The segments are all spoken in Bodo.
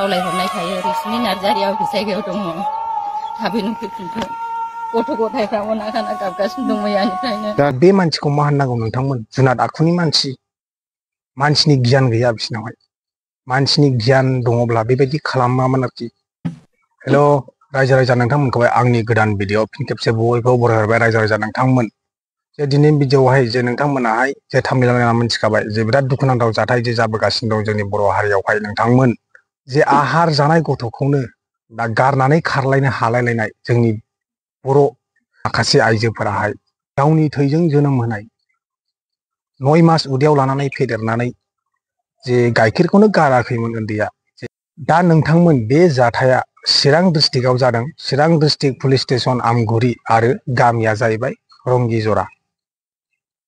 खावलायहरनाय थायो रिक्सनि नार्जारियाव बे जायगायाव दङ थाबैनो फैफिनथों गथ' गथायफ्रा अना खाना गाबगासिनो दं मैयानिफ्रायनो। दा बे मानसिखौ मा होननांगौ नोंथांमोन? जुनाद आखुनि मानसि, मानसिनि गियान गैया बिसिनावहाय। मानसिनि गियान दङब्ला बेबायदि खालामामोन आरोखि। हेल' रायजो राजा नोंथांमोनखौहाय आंनि गोदान भिडिअ फिन खेबसे बयबो बरायहरबाय रायजो राजा नोंथांमोन। जे दिनैनि भिडिअआवहाय जे नोंथांमोनाहाय जे थामिलनाडुआ मिथिखाबाय जे बिराद दुखुनांथाव जाथाय जे जाबोगासिनो दं जोंनि बर' हारियावहाय नोंथांमोन। जे आहार जानाय गथ'खौनो दा गारनानै खारलायनो हालायलायनाय जोंनि बर' माखासे आइजोफोराहाय गावनि थैजों जोनोम होनाय 9 मास उदैयाव लानानै फेदेरनानै जे गाइखेरखौनो गाराखैमोन उन्दैया। दा नोंथांमोन बे जाथाया चिरां डिस्ट्रिक्टआव जादों। चिरां डिस्ट्रिक्ट पुलिस स्टेसन आमगुरि आरो गामिया जाहैबाय रंगिजरा।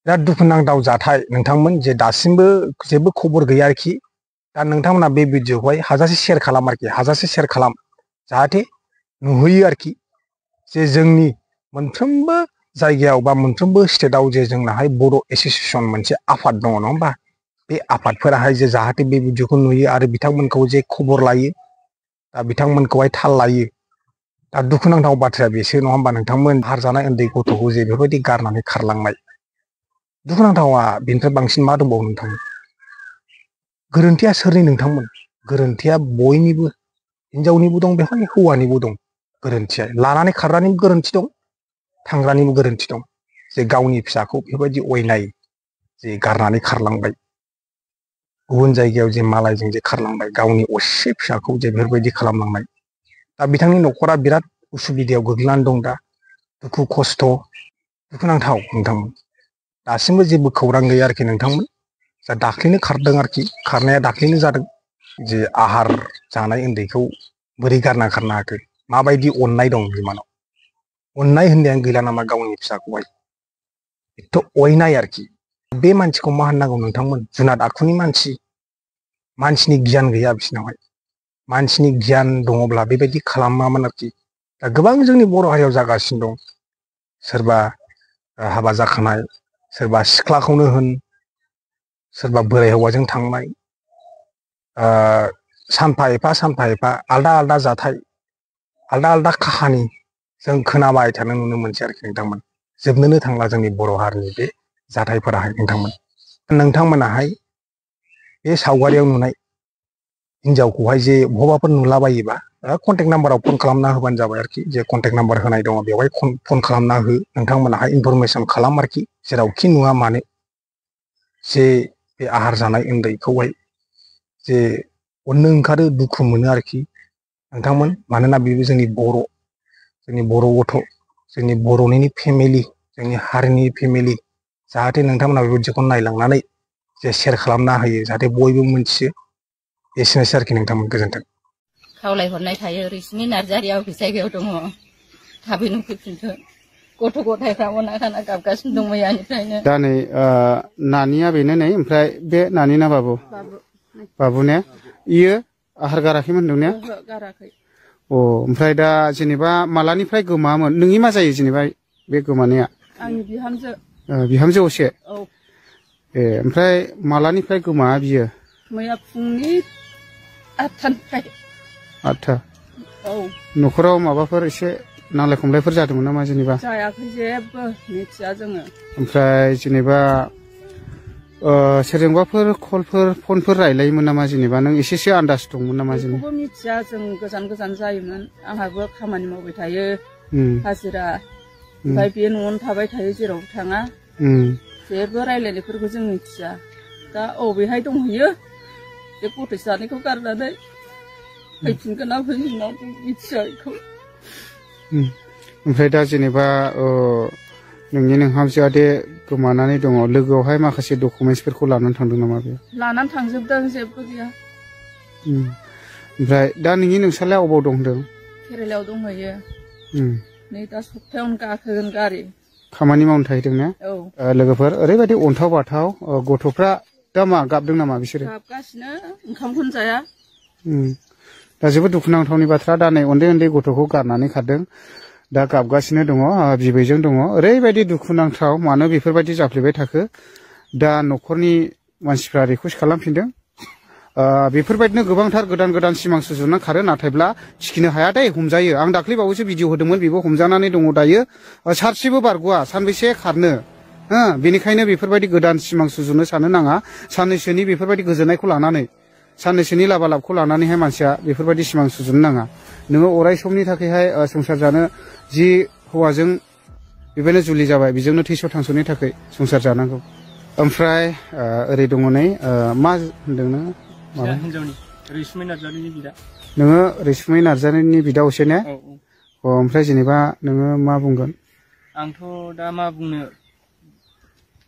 बिराद दुखुनांथाव जाथाय नोंथांमोन जे दासिमबो जेबो खबर गैया आरोखि। दा नोंथांमोना बे भिडिअखौहाय हाजासे शेयार खालाम आरोखि, हाजासे शेयार खालाम जाहाथे नुहैयो आरोखि जे जोंनि मोनफ्रोमबो जायगायाव बा मोनफ्रोमबो स्टेटआव जे जोंनाहाय बर' एस'सिएसन मोनसे आफाद दङ नङा होमबा? बे आफादफोराहाय जे जाहाथे बे भिडिअखौ नुयो आरो बिथांमोनखौ जे खबर लायो, दा बिथांमोनखौहाय थाल लायो। दा दुखुनांथाव बाथ्राया बेसो नङा होमबा नोंथांमोन? हारजानाय उन्दै गथ'खौ जे बेफोरबायदि गारनानै खारलांनाय। दुखुनांथावा बेनिफ्राय बांसिन मा दंबावो नोंथांमोन? गोरोन्थिया सोरनि नोंथांमोन? गोरोन्थिया बयनिबो, हिनजावनिबो दं बेवहाय हौवानिबो दं गोरोन्थिया। लानानै खारनानैबो गोरोन्थि दं, थांग्रानिबो गोरोन्थि दं। जे गावनि फिसाखौ बेबायदि अयनाय जे गारनानै खारलांबाय, गुबुन जायगायाव जे मालायजों जे खारलांबाय, गावनि असे फिसाखौ जे बेफोरबायदि खालामलांनाय। दा बिथांनि न'खरा बिराद उसुबिदायाव गोग्लैनानै दं दा। दुखु खस्थ' दुखुनांथाव नोंथांमोन। दासिमबो जेबो खौरां गैया आरोखि नोंथांमोन। जा दाख्लैनो खारदों आरोखि, खारनाया दाख्लैनो जादों। जे आहार जानाय उन्दैखौ बोरै गारना खारनो हाखो? माबायदि अननाय दं बिमानाव? अननाय होननायानो गैला नामा गावनि फिसाखौहाय? एथ' अयनाय आरोखि। बे मानसिखौ मा होननांगौ नोंथांमोन? जुनाद आखुनि मानसि, मानसिनि गियान गैया बिसिनावहाय। मानसिनि गियान दङब्ला बेबायदि खालामामोन आरोखि। दा गोबां जोंनि बर' हारियाव जागासिनो दं। सोरबा हाबा जाखानाय, सोरबा सिख्लाखौनो होन, सोरबा बोराइ हौवाजों थांनाय, सानफा एफा आलदा आलदा जाथाय, आलदा आलदा काहानि जों खोनाबाय थानो नुनो मोनसै आरोखि नोंथांमोन। जोबनोनो थांला जोंनि बर' हारिनि बे जाथायफोराहाय नोंथांमोन। नोंथांमोनाहाय बे सावगारियाव नुनाय हिनजावखौहाय जे बहाबाफोर नुलाबायोबा कन्टेक्ट नाम्बाराव फन खालामना होबानो जाबाय आरोखि। जे कन्टेक्ट नाम्बार होनाय दङ बेवहाय फन खालामना हो। नोंथांमोनाहाय इनफरमेसन खालाम आरोखि, जेरावखि नुवा मानो। जे बे आहार जानाय उन्दैखौहाय जे अननो ओंखारो, दुखु मोनो आरोखि नोंथांमोन। मानोना बेबो जोंनि बर' गथ', जोंनि बर'निनो फेमिलि, जोंनि हारिनि फेमिलि। जाहाथे नोंथांमोना बेबायदिखौ नायलांनानै जे शेयार खालामना होयो, जाहाथे बयबो मिथियो। एसेनोसै आरोखि नोंथांमोन, गोजोन्थों। खावलायहरनाय थायो रिक्सनि नार्जारियाव बे जायगायाव दङ थाबैनो फैफिनथों गथ' गथायफ्रा अना खाना गाबगासिनो दं मैयानिफ्रायनो। दा नै नानिया बेनो नै, ओमफ्राय बे नानि ना बाबु? बाबु ने? इयो आहार गाराखैमोन होनदों ने? गाराखै। अ, ओमफ्राय दा जेनेबा मालानिफ्राय गोमामोन? नोंनि मा जायो जेनेबा बे गोमानाया? आंनि बिहामजो। बिहामजो असे? औ। ए, ओमफ्राय मालानिफ्राय गोमाया बियो? मैया फुंनि 8टानिफ्राय। 8टा? औ। न'खराव माबाफोर एसे नांलाय खमलायफोर जादोंमोन नामा जेनेबा? जायाखै, जेबो मिथिया जोङो। ओमफ्राय जेनेबा सोरजोंबाफोर कलफोर फनफोर रायलायोमोन नामा जेनेबा? नों एसेसो आन्दाज दंमोन नामा जेनेबा? बेखौबो मिथिया, जों गोजान गोजान जायोमोन। आंहाबो खामानि मावबाय थायो, हाजिरा। ओमफ्राय बे न'आवनो थाबाय थायो, जेरावबो थाङा। जेबो रायलायनायफोरखौ जों मिथिया। दा अबेहाय दंहैयो बे गथ' सानैखौ गारनानै फैफिनगोन ना फैफिना मिथिया बेखौ। ओमफ्राय दा जेनेबा नोंनि नोंहामजोआ दे गोमानानै दङ, लोगोआवहाय माखासे डकुमेन्टसफोरखौ लानानै थांदों नामा बे? लानानै थांजोबदों, जेबो गैया। ओमफ्राय दा नोंसालाय अबाव दं होनदों? केरेलायाव दंहैयो। नै दा सप्तायावनो गाखोगोन गारि। खामानि मावनो थाहैदों ने? औ। लोगोफोर, ओरैबायदि अन्थाव बाथाव गथ'फ्रा दा मा गाबदों नामा बिसोरो? गाबगासिनो, ओंखामखौनो जाया। दा जोबोद दुखुनांथावनि बाथ्रा। दा नै उन्दै उन्दै गथ'खौ गारनानै खारदों, दा गाबगासिनो दङ, बिबैजों दङ। ओरैबायदि दुखुनांथाव, मानो बेफोरबायदि जाफ्लेबाय थाखो? दा न'खरनि मानसिफ्रा रिकुवेस्ट खालामफिनदों, बेफोरबायदिनो गोबांथार गोदान गोदान सिमां सुजुना खारो नाथायब्ला थिखिनो हाया दे हमजायो आं दाख्लै बावैसो भिडिअ होदोंमोन बेबो हमजानानै दङ दायो सारसेबो बारग'आ सानबैसे खारनो बेनिखायनो बेफोरबायदि गोदान सिमां सुजुनो सानो नाङा साननैसोनि बेफोरबायदि गोजोननायखौ लानानै साननैसोनि लाबालाबखौ लानानैहाय मानसिया बेफोरबायदि सिमां सुजुनो नाङा नोङो अराय समनि थाखायहाय संसार जानो जि हौवाजों बेबायदिनो जुलि जाबाय बेजोंनो थैस' थांस'नि थाखाय संसार जानांगौ ओमफ्राय ओरै दङ नै मा होनदों नोङो हिनजावनि रैसुमै नार्जारिनि बिदा नोङो रैसुमै नार्जारिनि बिदा असे ने ओमफ्राय जेनेबा नोङो मा बुंगोन आंथ' दा मा बुंनो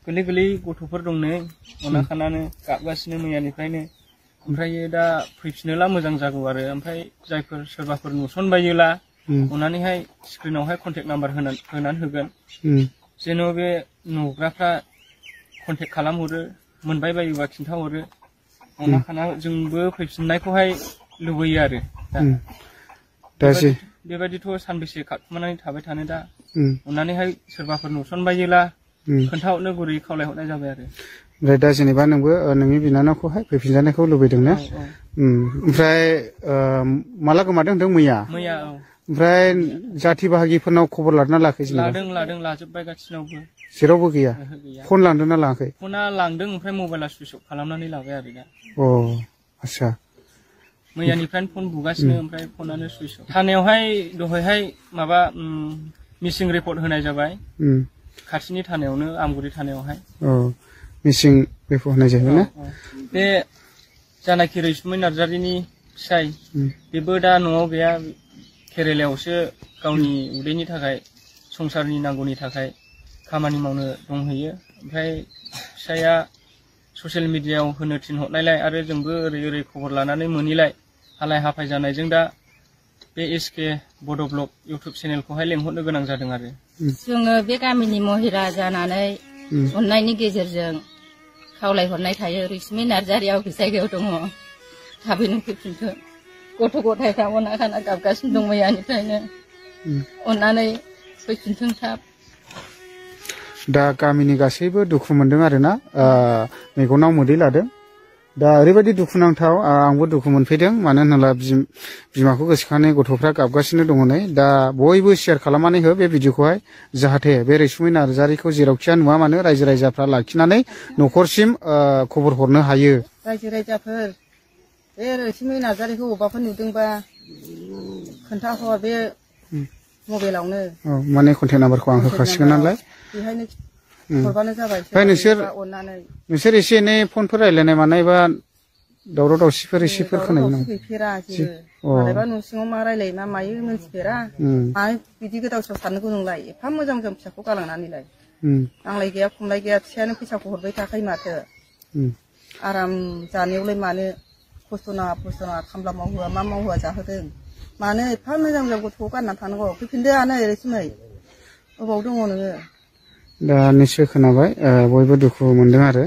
गोरलै गोरलै गथ'फोर दं नै अना खानानो गाबगासिनो मैयानिफ्रायनो ओमफ्राय दा फैफिनोला मोजां जागौ आरो ओमफ्राय जायफोर सोरबाफोर नुसनबायोला अनानैहाय स्क्रिनावहाय कन्टेक्ट नाम्बार होनानै होगोन जेन' बे नुग्राफ्रा कन्टेक्ट खालामहरो मोनबाय बायोबा खिन्थाहरो अना खाना जोंबो फैफिननायखौहाय लुबैयो आरो दा बेबायदिथ' सानबेसे खारखुमानानै थाबाय थानो दा अननानैहाय सोरबाफोर नुसनबायोला खोन्थाहरनो गुरै खावलायहरनाय जाबाय आरो ओमफ्राय दा जेनेबा नोंबो नोंनि बिनानावखौहाय फैफिनजानायखौ लुबैदों ना ओमफ्राय माला गोमादों होनदों मैया ओमफ्राय जाथि बाहागिफोरनाव खबर लादोंना लायाखै लादों लाजोब्बाय गासिनावबो जेरावबो गैया फन लांदोंना लाङाखै फना लांदों ओमफ्राय मबाइला सुइच अफ खालामनानै लाबाय आरो दा आच्छा मैयानिफ्रायनो फन बुगासिनो ओमफ्राय फनानो सुइच अफ थानायावहाय दहायहाय माबा मिसिं रिपर्ट होनाय जाबाय खाथिनि थानायावनो आमगुरि थानायावहाय मिसिं रिपर्ट होनाय जाबाय ना बे जानाखि रैसुमै नार्जारिनि फिसाय बेबो दा न'आव गैया केरेलायावसो गावनि उदैनि थाखाय संसारनि नांगौनि थाखाय खामानि मावनो दंहैयो ओमफ्राय फिसाया ससियेल मिडियायाव होनो थिनहरनायलाय आरो जोंबो ओरै ओरै खबर लानानै मोनिलाय हालाय हाफाय जानायजों दा बे एसके बड' ब्लग इउटुब चेनेलखौहाय लेंहरनो गोनां जादों आरो जोङो बे गामिनि महिला जानानै अननायनि गेजेरजों खावलायहरनाय थायो रैसुमै नार्जारिया बबे जायगायाव दङ थाबैनो फैफिनथों गथ' गथायफ्रा अना खाना गाबगासिनो दं मैयानिफ्रायनो अननानै फैफिनथों थाब दा गामिनि गासैबो दुखु मोनदों आरोना मेगनाव मोदै लादों दा ओरैबायदि दुखुनांथाव आंबो दुखु मोनफैदों मानो होनोब्ला बिमाखौ गोसोखांनानै गथ'फ्रा गाबगासिनो दङ नै दा बयबो शेयार खालामनानै हो बे भिडिअखौहाय जाहाथे बे रैसुमै नार्जारिखौ जेरावखिया नुवा मानो रायजो राजाफ्रा लाखिनानै न'खरसिम खबर हरनो हायो रायजो राजाफोर बे रैसुमै नार्जारिखौ अबावबाफोर नुदोंबा खोन्थाहर बे मबाइलावनो माने कन्टेक्ट नाम्बारखौ आं होखासिगोन नालाय बेहायनो हरबानो जाबाय ओमफ्राय नोंसोर एसे एनै फनफोर रायज्लायनाय मानाय बा दावराव दावसिफोर एसेफोर खोनायो नामा गैफेरा जेबो मालाबा न' सिङाव मा रायलायो मा मायो मिन्थिफेरा मानो बिदि गोदाव सोराव साननांगौ नोंलाय एफा मोजां मोजां फिसाखौ गालांनानैलाय नांलाय गैया खमलाय गैया फिसायानो फैसाखौ हरबाय थाखायो माथो आराम जानायावलाय मानो खस्थ' नाङा खामला मावहोआ मा मावहोआ जाहोदों मानो एफा मोजां मोजां गथ'खौ गाननानै थानांगौ फैफिनदोआनो रैसुमै अबाव दङ नोङो दा निस्सय खोनाबाय बयबो दुखु मोनदों आरो